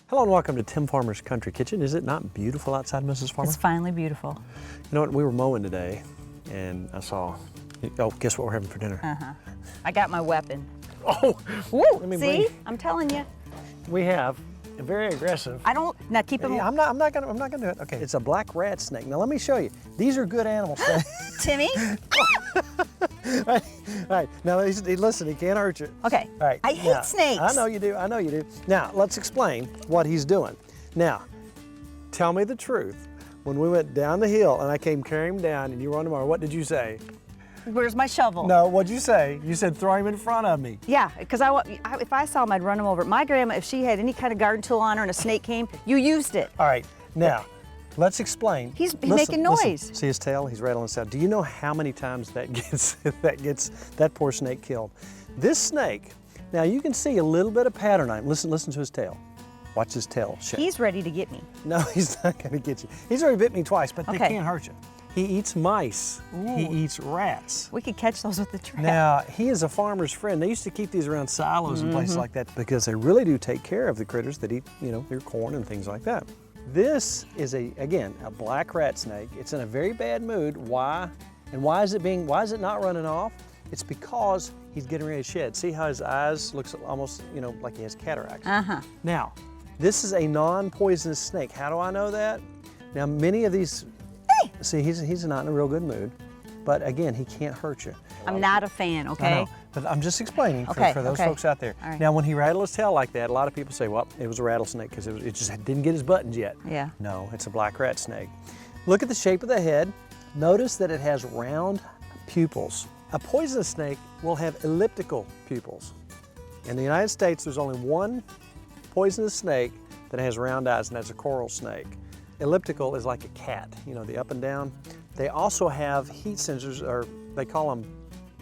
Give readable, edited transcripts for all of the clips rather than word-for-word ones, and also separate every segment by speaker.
Speaker 1: Hello and welcome to Tim Farmer's Country Kitchen. Is it not beautiful outside, Mrs. Farmer?
Speaker 2: It's finally beautiful.
Speaker 1: You know what, we were mowing today and I saw, oh, guess what we're having for dinner?
Speaker 2: I got my weapon.
Speaker 1: Oh,
Speaker 2: Woo, see? I'm telling you.
Speaker 1: We have a very aggressive.
Speaker 2: Now keep him.
Speaker 1: Yeah, I'm not gonna do it. Okay, it's a black rat snake. Now let me show you. These are good animals.
Speaker 2: Timmy?
Speaker 1: All right, now listen, he can't hurt you.
Speaker 2: Okay.
Speaker 1: All right.
Speaker 2: I hate snakes.
Speaker 1: I know you do. Now, let's explain what he's doing. Now, tell me the truth. When we went down the hill and I came carrying him down and you were on the mower, what did you say?
Speaker 2: Where's my shovel?
Speaker 1: No, what'd you say? You said throw him in front of me.
Speaker 2: Yeah, because if I saw him, I'd run him over. My grandma, if she had any kind of garden tool on her and a snake came, you used it.
Speaker 1: All right, now, let's explain.
Speaker 2: He's making noise.
Speaker 1: Listen. See his tail? He's rattling his tail. Do you know how many times that gets that poor snake killed? This snake, now you can see a little bit of pattern on him. Listen to his tail. Watch his tail shake.
Speaker 2: He's ready to get me.
Speaker 1: No, he's not going to get you. He's already bit me twice, but
Speaker 2: Okay.
Speaker 1: they can't hurt you. He eats mice.
Speaker 2: Ooh.
Speaker 1: He eats rats.
Speaker 2: We could catch those with the trap.
Speaker 1: Now, he is a farmer's friend. They used to keep these around silos and places like that because they really do take care of the critters that eat, their corn and things like that. This is again, a black rat snake. It's in a very bad mood. Why? And why is it not running off? It's because he's getting ready to shed. See how his eyes looks almost, like he has cataracts. Now, this is a non-poisonous snake. How do I know that? Now, many of these, see, he's not in a real good mood, but again, he can't hurt you.
Speaker 2: I'm not a fan, okay?
Speaker 1: I know, but I'm just explaining for those folks out there.
Speaker 2: All right.
Speaker 1: Now, when he rattled his tail like that, a lot of people say, well, it was a rattlesnake because it just didn't get his buttons yet.
Speaker 2: Yeah.
Speaker 1: No, it's a black rat snake. Look at the shape of the head. Notice that it has round pupils. A poisonous snake will have elliptical pupils. In the United States, there's only one poisonous snake that has round eyes, and that's a coral snake. Elliptical is like a cat, the up and down. They also have heat sensors, or they call them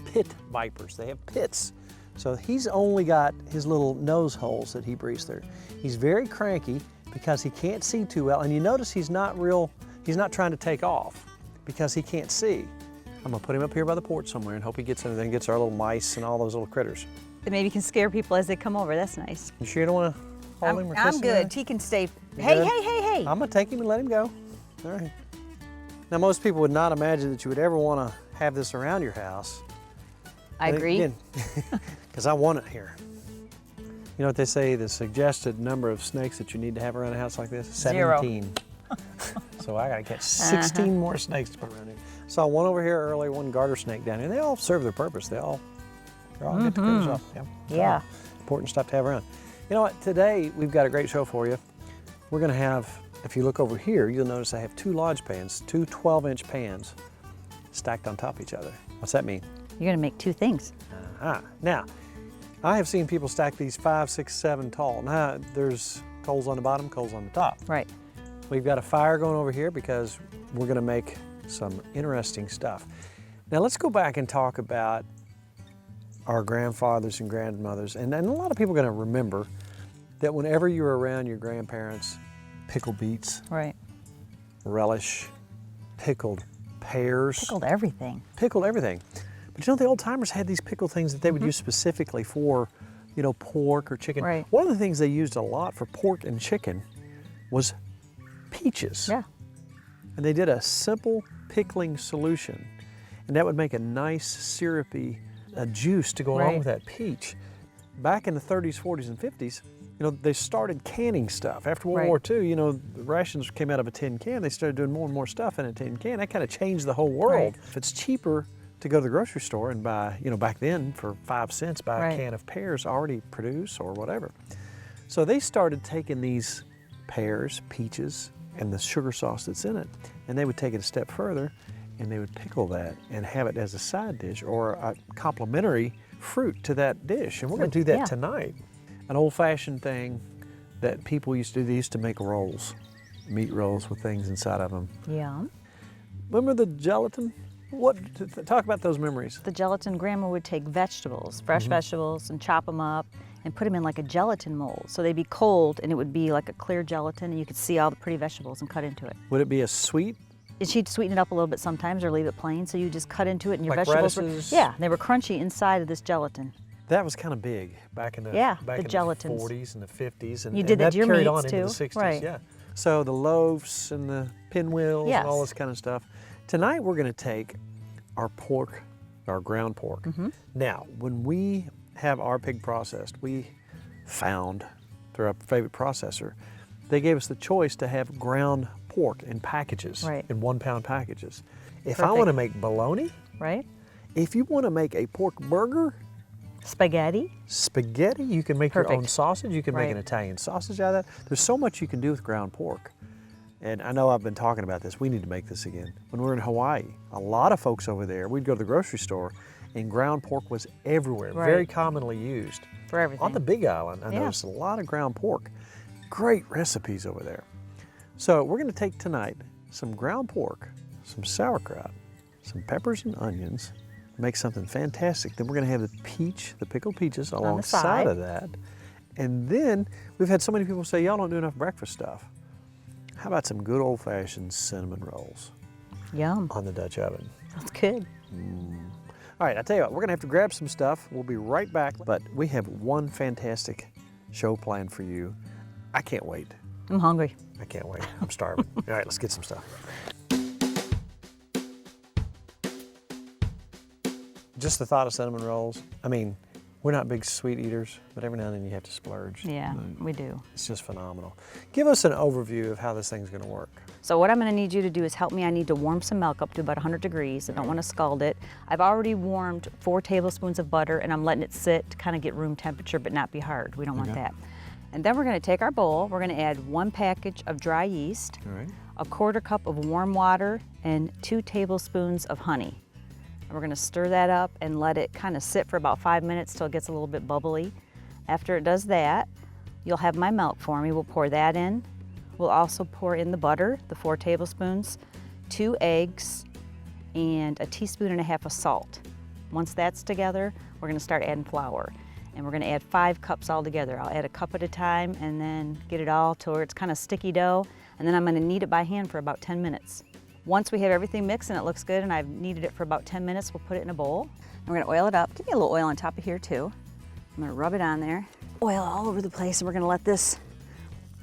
Speaker 1: pit vipers. They have pits. So he's only got his little nose holes that he breathes through. He's very cranky because he can't see too well. And you notice he's not trying to take off because he can't see. I'm gonna put him up here by the porch somewhere and hope he gets in there and gets our little mice and all those little critters.
Speaker 2: And maybe you can scare people as they come over. That's nice.
Speaker 1: You sure you don't want to hold him or kiss
Speaker 2: I'm
Speaker 1: him?
Speaker 2: good. He can stay.
Speaker 1: You
Speaker 2: Hey.
Speaker 1: I'm gonna take him and let him go. All right. Now, most people would not imagine that you would ever want to have this around your house.
Speaker 2: I agree.
Speaker 1: Because I want it here. You know what they say, the suggested number of snakes that you need to have around a house like this? 17. So I gotta catch 16 more snakes to put around here. Saw one over here earlier, one garter snake down here. They all serve their purpose. They're all get the critters off.
Speaker 2: Yeah.
Speaker 1: Important stuff to have around. You know what, today we've got a great show for you. We're gonna have, if you look over here, you'll notice I have two lodge pans, two 12-inch pans stacked on top of each other. What's that mean?
Speaker 2: You're gonna make two things.
Speaker 1: Now, I have seen people stack these 5, 6, 7 tall. Now, there's coals on the bottom, coals on the top.
Speaker 2: Right.
Speaker 1: We've got a fire going over here because we're gonna make some interesting stuff. Now, let's go back and talk about our grandfathers and grandmothers. And a lot of people are gonna remember that whenever you were around your grandparents, pickled beets,
Speaker 2: Right.
Speaker 1: relish, pickled pears.
Speaker 2: Pickled everything.
Speaker 1: Pickled everything. But the old timers had these pickled things that they would use specifically for, pork or chicken.
Speaker 2: Right.
Speaker 1: One of the things they used a lot for pork and chicken was peaches.
Speaker 2: Yeah.
Speaker 1: And they did a simple pickling solution. And that would make a nice syrupy juice to go along with that peach. Back in the 30s, 40s, and 50s, they started canning stuff. After World War II, the rations came out of a tin can. They started doing more and more stuff in a tin can. That kind of changed the whole world.
Speaker 2: Right.
Speaker 1: If it's cheaper to go to the grocery store and buy, back then for 5 cents, buy a can of pears already produced or whatever. So they started taking these pears, peaches, and the sugar sauce that's in it, and they would take it a step further and they would pickle that and have it as a side dish or a complementary fruit to that dish. And we're going to do that tonight. An old-fashioned thing that people used to do, they used to make rolls, meat rolls with things inside of them.
Speaker 2: Yeah.
Speaker 1: Remember the gelatin? Talk about those memories.
Speaker 2: The gelatin, Grandma would take vegetables, fresh vegetables, and chop them up and put them in like a gelatin mold. So they'd be cold and it would be like a clear gelatin and you could see all the pretty vegetables and cut into it.
Speaker 1: Would it be a sweet?
Speaker 2: And she'd sweeten it up a little bit sometimes or leave it plain, so you just cut into it and your
Speaker 1: like
Speaker 2: vegetables
Speaker 1: radishes?
Speaker 2: they were crunchy inside of this gelatin.
Speaker 1: That was kind of big back in the
Speaker 2: the
Speaker 1: the
Speaker 2: gelatins.
Speaker 1: 40s and the 50s, and
Speaker 2: You did that to your
Speaker 1: carried
Speaker 2: meats,
Speaker 1: on into the
Speaker 2: too?
Speaker 1: 60s.
Speaker 2: Right.
Speaker 1: Yeah. So the loaves and the pinwheels and all
Speaker 2: Yes.
Speaker 1: this kind of stuff. Tonight we're going to take our pork, our ground pork.
Speaker 2: Mm-hmm.
Speaker 1: Now, when we have our pig processed, we found through our favorite processor, they gave us the choice to have ground pork in packages,
Speaker 2: Right.
Speaker 1: in 1 pound packages. If I
Speaker 2: Perfect.
Speaker 1: want to make bologna,
Speaker 2: Right?
Speaker 1: if you want to make a pork burger,
Speaker 2: Spaghetti.
Speaker 1: spaghetti, you can make your own
Speaker 2: Perfect.
Speaker 1: sausage, you can make
Speaker 2: Right.
Speaker 1: an Italian sausage out of that. There's so much you can do with ground pork. And I know I've been talking about this, we need to make this again. When we were in Hawaii, a lot of folks over there, we'd go to the grocery store and ground pork was everywhere,
Speaker 2: Right.
Speaker 1: very commonly used.
Speaker 2: For everything.
Speaker 1: On the Big Island, I
Speaker 2: Yeah.
Speaker 1: noticed a lot of ground pork. Great recipes over there. So we're going to take tonight some ground pork, some sauerkraut, some peppers and onions, make something fantastic. Then we're going to have the pickled peaches
Speaker 2: the
Speaker 1: alongside
Speaker 2: side.
Speaker 1: of that. And then we've had so many people say, y'all don't do enough breakfast stuff. How about some good old-fashioned cinnamon rolls
Speaker 2: Yum.
Speaker 1: on the Dutch oven?
Speaker 2: That's good.
Speaker 1: All right, I tell you what, we're gonna have to grab some stuff. We'll be right back, but we have one fantastic show planned for you. I can't wait.
Speaker 2: I'm hungry.
Speaker 1: I can't wait. I'm starving. All right, let's get some stuff. Just the thought of cinnamon rolls. I mean, we're not big sweet eaters, but every now and then you have to splurge.
Speaker 2: Yeah, we do.
Speaker 1: It's just phenomenal. Give us an overview of how this thing's gonna work.
Speaker 2: So what I'm going to need you to do is help me. I need to warm some milk up to about 100 degrees. I don't want to scald it. I've already warmed 4 tablespoons of butter, and I'm letting it sit to kind of get room temperature but not be hard. We don't want that. And then we're going to take our bowl. We're going to add 1 package of dry yeast,
Speaker 1: All right.
Speaker 2: a 1/4 cup of warm water, and 2 tablespoons of honey. And we're going to stir that up and let it kind of sit for about 5 minutes till it gets a little bit bubbly. After it does that, you'll have my milk for me. We'll pour that in. We'll also pour in the butter, the 4 tablespoons, 2 eggs, and 1.5 teaspoons of salt. Once that's together, we're going to start adding flour. And we're going to add 5 cups all together. I'll add a cup at a time and then get it all to where it's kind of sticky dough. And then I'm going to knead it by hand for about 10 minutes. Once we have everything mixed and it looks good and I've kneaded it for about 10 minutes, we'll put it in a bowl. And we're going to oil it up. Give me a little oil on top of here too. I'm going to rub it on there. Oil all over the place, and we're going to let this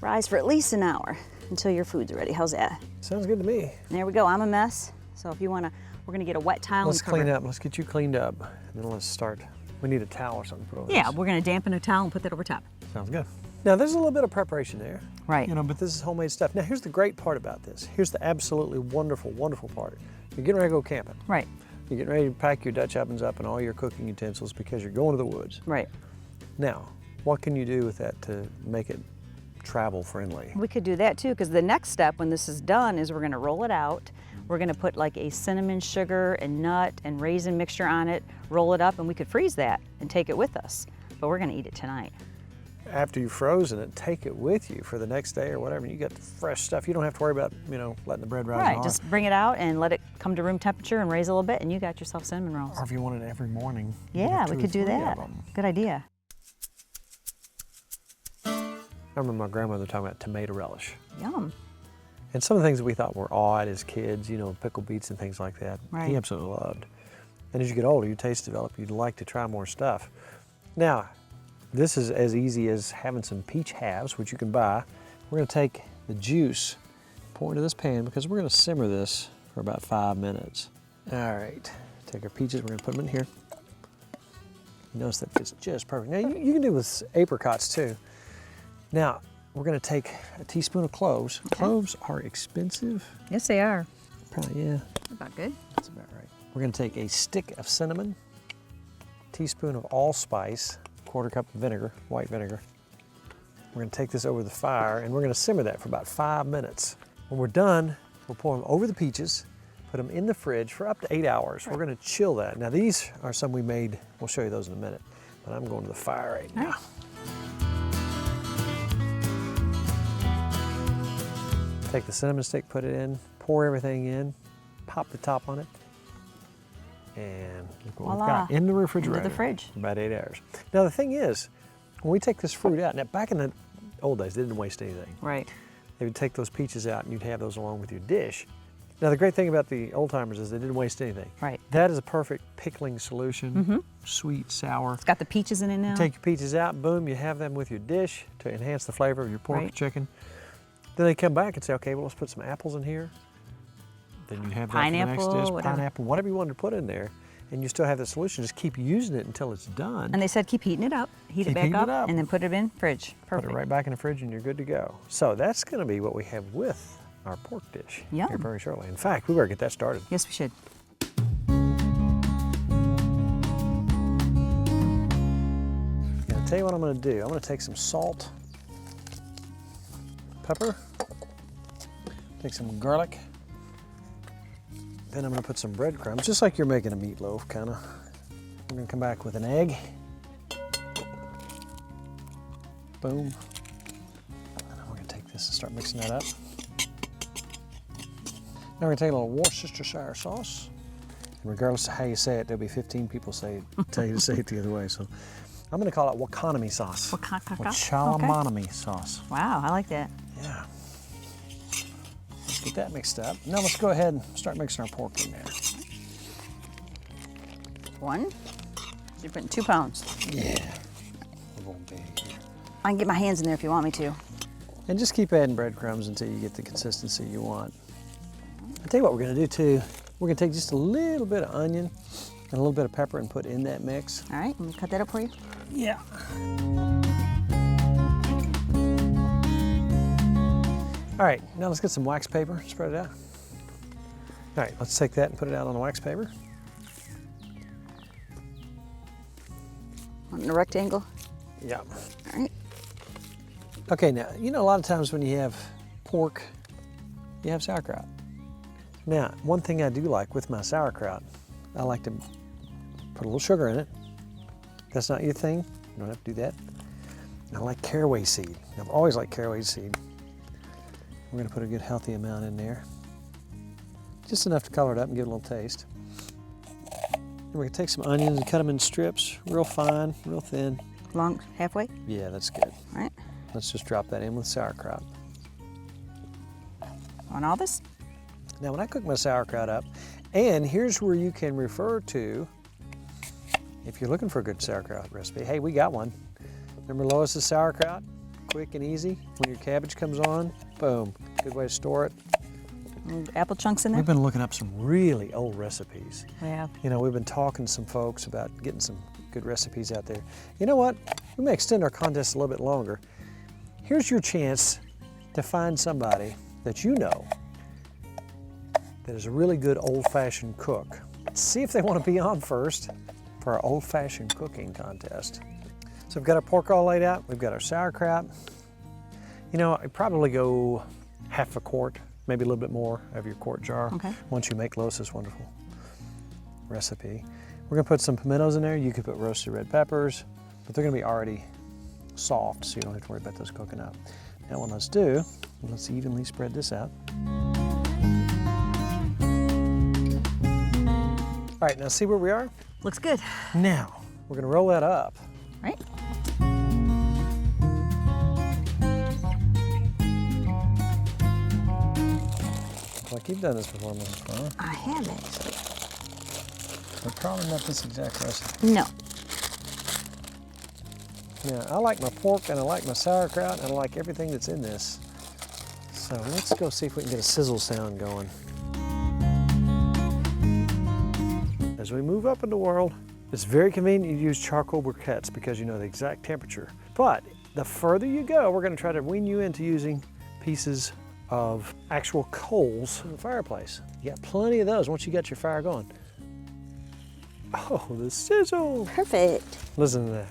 Speaker 2: rise for at least an hour until your food's ready. How's that?
Speaker 1: Sounds good to me.
Speaker 2: There we go. I'm a mess. So if you want to, we're going to get a wet towel
Speaker 1: Let's
Speaker 2: and cover
Speaker 1: clean
Speaker 2: it.
Speaker 1: up. Let's get you cleaned up, and then let's start. We need a towel or something to put over
Speaker 2: Yeah,
Speaker 1: this.
Speaker 2: we're going to dampen a towel and put that over top.
Speaker 1: Sounds good. Now there's a little bit of preparation there.
Speaker 2: Right.
Speaker 1: You know, but this is homemade stuff. Now here's the great part about this. Here's the absolutely wonderful, wonderful part. You're getting ready to go camping.
Speaker 2: Right.
Speaker 1: You're getting ready to pack your Dutch ovens up and all your cooking utensils because you're going to the woods.
Speaker 2: Right.
Speaker 1: Now, what can you do with that to make it travel friendly?
Speaker 2: We could do that too, because the next step when this is done is we're going to roll it out. We're going to put like a cinnamon sugar and nut and raisin mixture on it, roll it up, and we could freeze that and take it with us. But we're going to eat it tonight.
Speaker 1: After you've frozen it, take it with you for the next day or whatever. You got the fresh stuff. You don't have to worry about, you know, letting the bread rise.
Speaker 2: Right,
Speaker 1: hard.
Speaker 2: just bring it out and let it come to room temperature and raise a little bit, and you got yourself cinnamon rolls.
Speaker 1: Or if you want it every morning. you
Speaker 2: Yeah,
Speaker 1: have
Speaker 2: we
Speaker 1: 2 or
Speaker 2: could do
Speaker 1: 3 of
Speaker 2: that.
Speaker 1: them.
Speaker 2: Good idea.
Speaker 1: I remember my grandmother talking about tomato relish.
Speaker 2: Yum.
Speaker 1: And some of the things that we thought were odd as kids, you know, pickled beets and things like that,
Speaker 2: Right.
Speaker 1: he absolutely loved. And as you get older, your taste develop, you'd like to try more stuff. Now, this is as easy as having some peach halves, which you can buy. We're gonna take the juice, pour into this pan because we're gonna simmer this for about 5 minutes. All right, take our peaches, we're gonna put them in here. You notice that fits just perfect. Now, you can do with apricots too. Now, we're gonna take a teaspoon of cloves.
Speaker 2: Okay.
Speaker 1: Cloves are expensive.
Speaker 2: Yes, they are.
Speaker 1: Probably, yeah,
Speaker 2: About good.
Speaker 1: that's about right. We're gonna take a stick of cinnamon, teaspoon of allspice, 1/4 cup of vinegar, white vinegar. We're gonna take this over the fire and we're gonna simmer that for about 5 minutes. When we're done, we'll pour them over the peaches, put them in the fridge for up to 8 hours. We're gonna chill that. Now these are some we made, we'll show you those in a minute, but I'm going to the fire right now. Take the cinnamon stick, put it in, pour everything in, pop the top on it, and look what we've got in the refrigerator.
Speaker 2: Into the fridge.
Speaker 1: For about 8 hours. Now the thing is, when we take this fruit out, now back in the old days, they didn't waste anything.
Speaker 2: Right.
Speaker 1: They would take those peaches out and you'd have those along with your dish. Now the great thing about the old timers is they didn't waste anything.
Speaker 2: Right.
Speaker 1: That is a perfect pickling solution. Sweet, sour.
Speaker 2: It's got the peaches in it now.
Speaker 1: Take your peaches out, boom, you have them with your dish to enhance the flavor of your pork or chicken. Then they come back and say, okay, well, let's put some apples in here. Then you have that for the next dish, pineapple, whatever you want to put in there, and you still have the solution. Just keep using it until it's done.
Speaker 2: And they said keep heating it up, heat it back up, and then put it in fridge. Perfect.
Speaker 1: Put it right back in the fridge and you're good to go. So that's going to be what we have with our pork dish here very shortly. In fact, we better get that started.
Speaker 2: Yes, we should.
Speaker 1: I'll tell you what I'm going to do. I'm going to take some salt, pepper, take some garlic, then I'm going to put some breadcrumbs, just like you're making a meatloaf, kind of. We're going to come back with an egg. Boom. And then we're going to take this and start mixing that up. Now we're going to take a little Worcestershire sauce. And regardless of how you say it, there'll be 15 people tell you to say it the other way. So I'm going to call it Wakanami sauce. Wakanami sauce.
Speaker 2: Wow, I like that.
Speaker 1: Yeah. Let's get that mixed up. Now let's go ahead and start mixing our pork in there.
Speaker 2: One. So you're putting 2 pounds.
Speaker 1: Yeah. A little big here.
Speaker 2: I can get my hands in there if you want me to.
Speaker 1: And just keep adding breadcrumbs until you get the consistency you want. I'll tell you what we're going to do too. We're going to take just a little bit of onion and a little bit of pepper and put in that mix.
Speaker 2: All right, let me cut that up for you.
Speaker 1: Yeah. All right, now let's get some wax paper, spread it out. All right, let's take that and put it out on the wax paper.
Speaker 2: On a rectangle?
Speaker 1: Yeah.
Speaker 2: All right.
Speaker 1: Okay, now, you know a lot of times when you have pork, you have sauerkraut. Now, one thing I do like with my sauerkraut, I like to put a little sugar in it. If that's not your thing, you don't have to do that. And I like caraway seed. I've always liked caraway seed. We're going to put a good healthy amount in there. Just enough to color it up and give it a little taste. And we're going to take some onions and cut them in strips, real fine, real thin.
Speaker 2: Long, halfway?
Speaker 1: Yeah, that's good.
Speaker 2: All right.
Speaker 1: Let's just drop that in with sauerkraut.
Speaker 2: On all this?
Speaker 1: Now when I cook my sauerkraut up, and here's where you can refer to, if you're looking for a good sauerkraut recipe, hey, we got one. Remember Lois's sauerkraut? Quick and easy. When your cabbage comes on, boom. Good way to store it.
Speaker 2: Apple chunks in there?
Speaker 1: We've been looking up some really old recipes.
Speaker 2: We have.
Speaker 1: You know, we've been talking to some folks about getting some good recipes out there. You know what? We may extend our contest a little bit longer. Here's your chance to find somebody that you know that is a really good old-fashioned cook. See if they want to be on first for our old-fashioned cooking contest. So we've got our pork all laid out. We've got our sauerkraut. You know, I'd probably go half a quart, maybe a little bit more of your quart jar once you make Lois's wonderful recipe. We're gonna put some pimentos in there. You could put roasted red peppers, but they're gonna be already soft, so you don't have to worry about those cooking up. Now what let's evenly spread this out. All right, now see where we are?
Speaker 2: Looks good.
Speaker 1: Now, we're gonna roll that up.
Speaker 2: Right.
Speaker 1: Like you've done this before, Mrs. Farmer.
Speaker 2: I haven't.
Speaker 1: But probably not this exact recipe.
Speaker 2: No.
Speaker 1: Yeah, I like my pork and I like my sauerkraut and I like everything that's in this. So let's go see if we can get a sizzle sound going. As we move up in the world, it's very convenient to use charcoal briquettes because you know the exact temperature. But the further you go, we're going to try to wean you into using pieces of actual coals in the fireplace. You got plenty of those once you got your fire going. Oh, the sizzle!
Speaker 2: Perfect.
Speaker 1: Listen to that.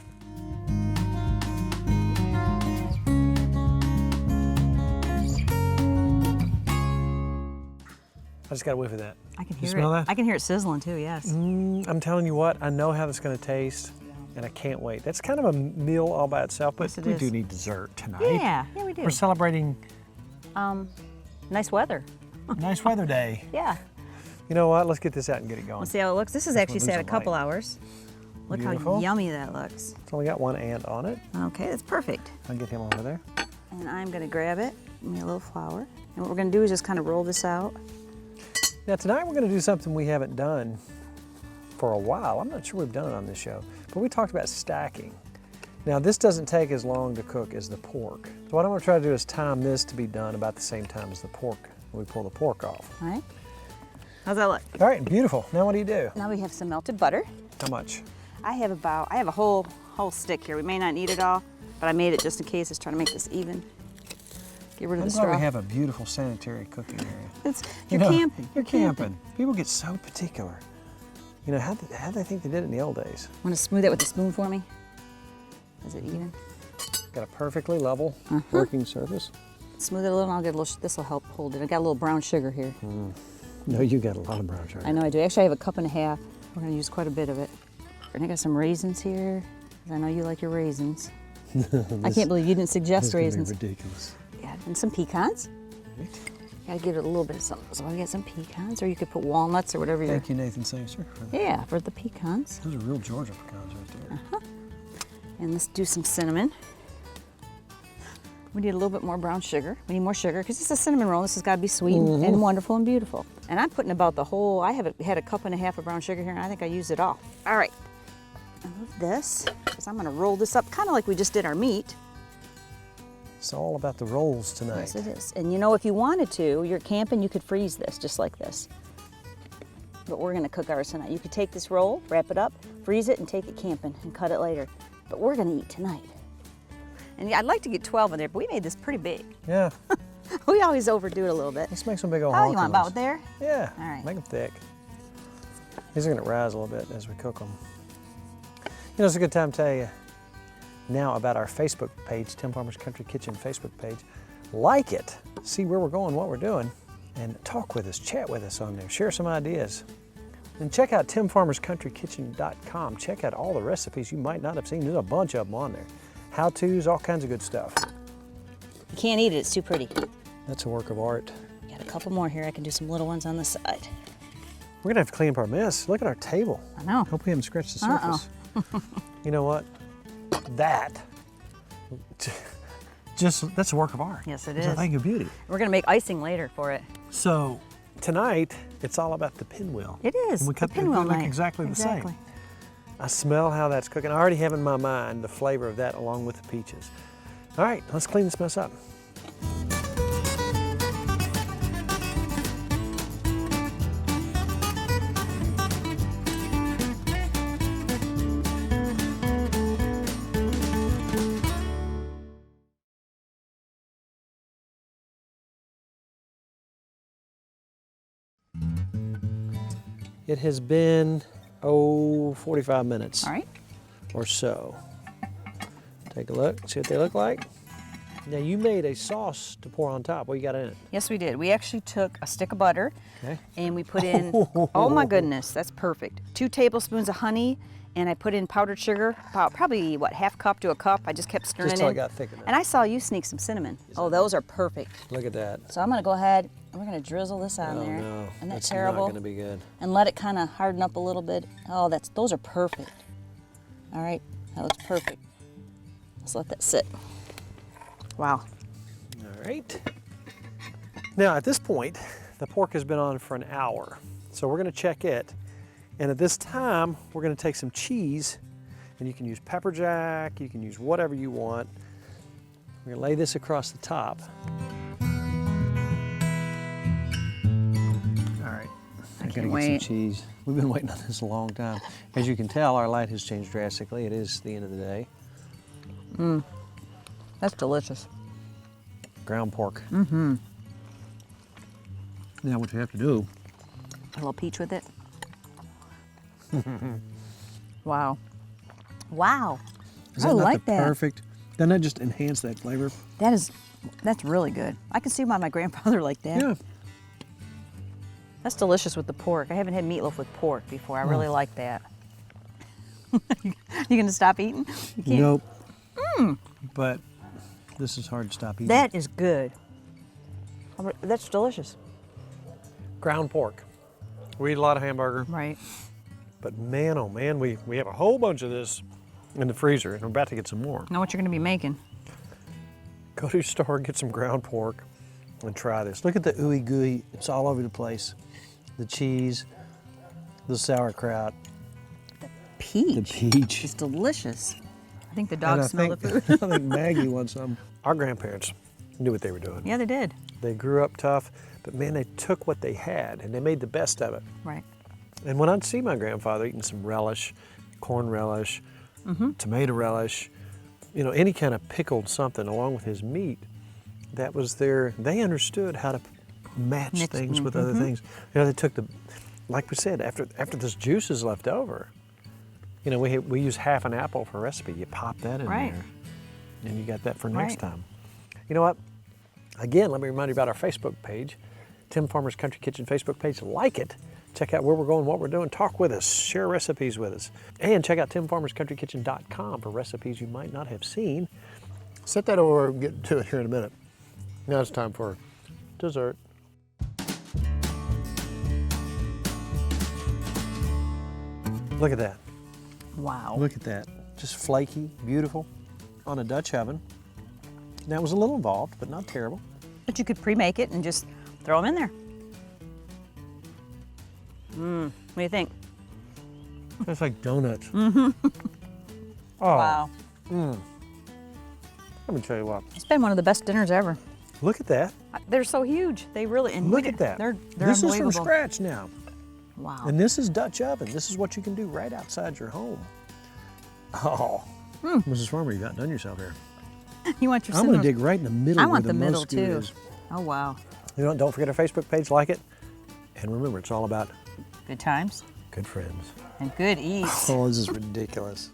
Speaker 1: I just got a whiff of that.
Speaker 2: I can
Speaker 1: You
Speaker 2: hear
Speaker 1: smell
Speaker 2: it.
Speaker 1: that?
Speaker 2: I can hear it sizzling too, yes.
Speaker 1: I'm telling you what, I know how this is going to taste, and I can't wait. That's kind of a meal all by itself, but
Speaker 2: Yes, it
Speaker 1: we
Speaker 2: is.
Speaker 1: do need dessert tonight.
Speaker 2: Yeah, we do.
Speaker 1: We're celebrating
Speaker 2: Nice weather.
Speaker 1: nice weather day.
Speaker 2: Yeah.
Speaker 1: You know what? Let's get this out and get it going.
Speaker 2: Let's see how it looks. This has actually
Speaker 1: lose
Speaker 2: sat a
Speaker 1: the
Speaker 2: couple
Speaker 1: light.
Speaker 2: hours. Look
Speaker 1: Beautiful.
Speaker 2: how yummy that looks.
Speaker 1: It's only got one ant on it.
Speaker 2: Okay, that's perfect.
Speaker 1: I'll get him over there.
Speaker 2: And I'm gonna grab it, give me a little flour. And what we're gonna do is just kind of roll this out.
Speaker 1: Now tonight we're going to do something we haven't done for a while. I'm not sure we've done it on this show, but we talked about stacking. Now this doesn't take as long to cook as the pork. So what I'm going to try to do is time this to be done about the same time as the pork when we pull the pork off.
Speaker 2: All right. How's that look?
Speaker 1: All right, beautiful. Now what do you do?
Speaker 2: Now we have some melted butter.
Speaker 1: How much?
Speaker 2: I have a whole stick here. We may not need it all, but I made it just in case. I was trying to make this even. Get rid of the straw.
Speaker 1: I'm glad we have a beautiful sanitary cooking area.
Speaker 2: You're camping.
Speaker 1: You're camping. People get so particular. You know, how they think they did it in the old days?
Speaker 2: Want to smooth it with a spoon for me? Is it even?
Speaker 1: Got a perfectly level working surface.
Speaker 2: Smooth it a little and I'll get a little, this will help hold it. I got a little brown sugar here.
Speaker 1: No, you got a lot of brown sugar.
Speaker 2: I know I do. Actually, I have a cup and a half. We're gonna use quite a bit of it. And I got some raisins here. I know you like your raisins. I can't believe you didn't suggest raisins.
Speaker 1: This is ridiculous.
Speaker 2: Yeah, and some pecans.
Speaker 1: Right.
Speaker 2: Gotta give it a little bit of something. So I got some pecans, or you could put walnuts or whatever.
Speaker 1: Thank you, Nathan Sacer.
Speaker 2: Yeah, for the pecans.
Speaker 1: Those are real Georgia pecans right there.
Speaker 2: And let's do some cinnamon. We need a little bit more brown sugar. We need more sugar because it's a cinnamon roll. This has got to be sweet and wonderful and beautiful. And I'm putting about the whole, I had a cup and a half of brown sugar here and I think I used it all. All right, I move this because I'm gonna roll this up kind of like we just did our meat.
Speaker 1: It's all about the rolls tonight.
Speaker 2: Yes, it is. And you know, if you wanted to, you're camping, you could freeze this just like this. But we're gonna cook ours tonight. You could take this roll, wrap it up, freeze it, and take it camping and cut it later. But we're gonna eat tonight. And yeah, I'd like to get 12 in there, but we made this pretty big.
Speaker 1: Yeah.
Speaker 2: We always overdo it a little bit.
Speaker 1: Let's make some big old
Speaker 2: Oh, you want
Speaker 1: ones.
Speaker 2: about there?
Speaker 1: Yeah.
Speaker 2: All right.
Speaker 1: Make them thick. These are gonna rise a little bit as we cook them. You know, it's a good time to tell you now about our Facebook page, Tim Farmer's Country Kitchen Facebook page. Like it, see where we're going, what we're doing, and talk with us, chat with us on there, share some ideas. And check out timfarmerscountrykitchen.com. Check out all the recipes you might not have seen. There's a bunch of them on there. How-tos, all kinds of good stuff.
Speaker 2: You can't eat it, it's too pretty.
Speaker 1: That's a work of art.
Speaker 2: Got a couple more here. I can do some little ones on the side.
Speaker 1: We're gonna have to clean up our mess. Look at our table.
Speaker 2: I know.
Speaker 1: Hope we haven't scratched the surface. You know what? That's a work of art.
Speaker 2: Yes, it
Speaker 1: It's a
Speaker 2: is.
Speaker 1: thing of beauty.
Speaker 2: We're gonna make icing later for it.
Speaker 1: So tonight, it's all about the pinwheel.
Speaker 2: It is.
Speaker 1: And we cut
Speaker 2: the pinwheel
Speaker 1: they look
Speaker 2: knife.
Speaker 1: exactly the same. I smell how that's cooking. I already have in my mind the flavor of that along with the peaches. All right, let's clean this mess up. It has been, 45 minutes.
Speaker 2: All right.
Speaker 1: Or so. Take a look, see what they look like. Now you made a sauce to pour on top. What you got in it?
Speaker 2: Yes, we did. We actually took a stick of butter
Speaker 1: Okay.
Speaker 2: and we put in, oh my goodness, that's perfect. 2 tablespoons of honey, and I put in powdered sugar, about probably, what, half cup to a cup. I just kept stirring
Speaker 1: Just till
Speaker 2: in.
Speaker 1: it got thick enough.
Speaker 2: And I saw you sneak some cinnamon. Oh, those are perfect.
Speaker 1: Look at that.
Speaker 2: So I'm gonna go ahead and we're gonna drizzle this on
Speaker 1: Oh
Speaker 2: there.
Speaker 1: no,
Speaker 2: Isn't that
Speaker 1: that's
Speaker 2: terrible?
Speaker 1: not gonna be good.
Speaker 2: And let it kind of harden up a little bit. Oh, those are perfect. All right, that looks perfect. Let's let that sit. Wow.
Speaker 1: All right. Now at this point, the pork has been on for an hour. So we're gonna check it. And at this time, we're gonna take some cheese, and you can use pepper jack, you can use whatever you want. We're gonna lay this across the top. All right, I gotta get
Speaker 2: wait.
Speaker 1: some cheese. We've been waiting on this a long time. As you can tell, our light has changed drastically. It is the end of the day.
Speaker 2: That's delicious.
Speaker 1: Ground pork. Mm-hmm. Now what you have to do,
Speaker 2: A little peach with it. Wow. Wow.
Speaker 1: is
Speaker 2: I
Speaker 1: that not
Speaker 2: like
Speaker 1: the
Speaker 2: that.
Speaker 1: perfect? Doesn't that just enhance that flavor?
Speaker 2: That's really good. I can see why my grandfather liked that.
Speaker 1: Yeah.
Speaker 2: That's delicious with the pork. I haven't had meatloaf with pork before. I really like that. You gonna stop eating? You can't.
Speaker 1: Nope. But this is hard to stop eating.
Speaker 2: That is good. That's delicious.
Speaker 1: Ground pork. We eat a lot of hamburger,
Speaker 2: Right.
Speaker 1: but man, oh man, we have a whole bunch of this in the freezer, and we're about to get some more.
Speaker 2: Know what you're gonna be making?
Speaker 1: Go to your store, get some ground pork, and try this. Look at the ooey gooey. It's all over the place. the cheese, the sauerkraut,
Speaker 2: Peach.
Speaker 1: the peach.
Speaker 2: It's delicious. I think the
Speaker 1: And
Speaker 2: dogs smell the food.
Speaker 1: I think Maggie wants some. Our grandparents knew what they were doing.
Speaker 2: Yeah, they did.
Speaker 1: They grew up tough, but man, they took what they had and they made the best of it.
Speaker 2: Right.
Speaker 1: And when I'd see my grandfather eating some relish, corn relish, tomato relish, you know, any kind of pickled something along with his meat, that was they understood how to match things with other things. You know, they took like we said, after this juice is left over, you know, we use half an apple for a recipe. You pop that in there, and you got that for next time. You know what? Again, let me remind you about our Facebook page, Tim Farmer's Country Kitchen Facebook page. Like it. Check out where we're going, what we're doing. Talk with us. Share recipes with us. And check out timfarmerscountryKitchen.com for recipes you might not have seen. Set that over and get to it here in a minute. Now it's time for dessert. Look at that.
Speaker 2: Wow.
Speaker 1: Look at that. Just flaky, beautiful, on a Dutch oven. Now it was a little involved, but not terrible.
Speaker 2: But you could pre-make it and just throw them in there. What do you think?
Speaker 1: It's like donuts.
Speaker 2: Oh. Wow.
Speaker 1: Let me tell you what.
Speaker 2: It's been one of the best dinners ever.
Speaker 1: Look at that.
Speaker 2: They're so huge. They really, and
Speaker 1: Look at that.
Speaker 2: They're
Speaker 1: this is
Speaker 2: unbelievable.
Speaker 1: from scratch now.
Speaker 2: Wow.
Speaker 1: And this is Dutch oven. This is what you can do right outside your home. Oh, Mrs. Farmer, you got done yourself here.
Speaker 2: You want your
Speaker 1: I'm going to dig right in the middle
Speaker 2: I
Speaker 1: where
Speaker 2: want
Speaker 1: the
Speaker 2: the middle
Speaker 1: most good
Speaker 2: too.
Speaker 1: is.
Speaker 2: Oh, wow.
Speaker 1: You know, don't forget our Facebook page, like it. And remember, it's all about
Speaker 2: Good times
Speaker 1: good friends.
Speaker 2: and good eats.
Speaker 1: Oh, this is ridiculous.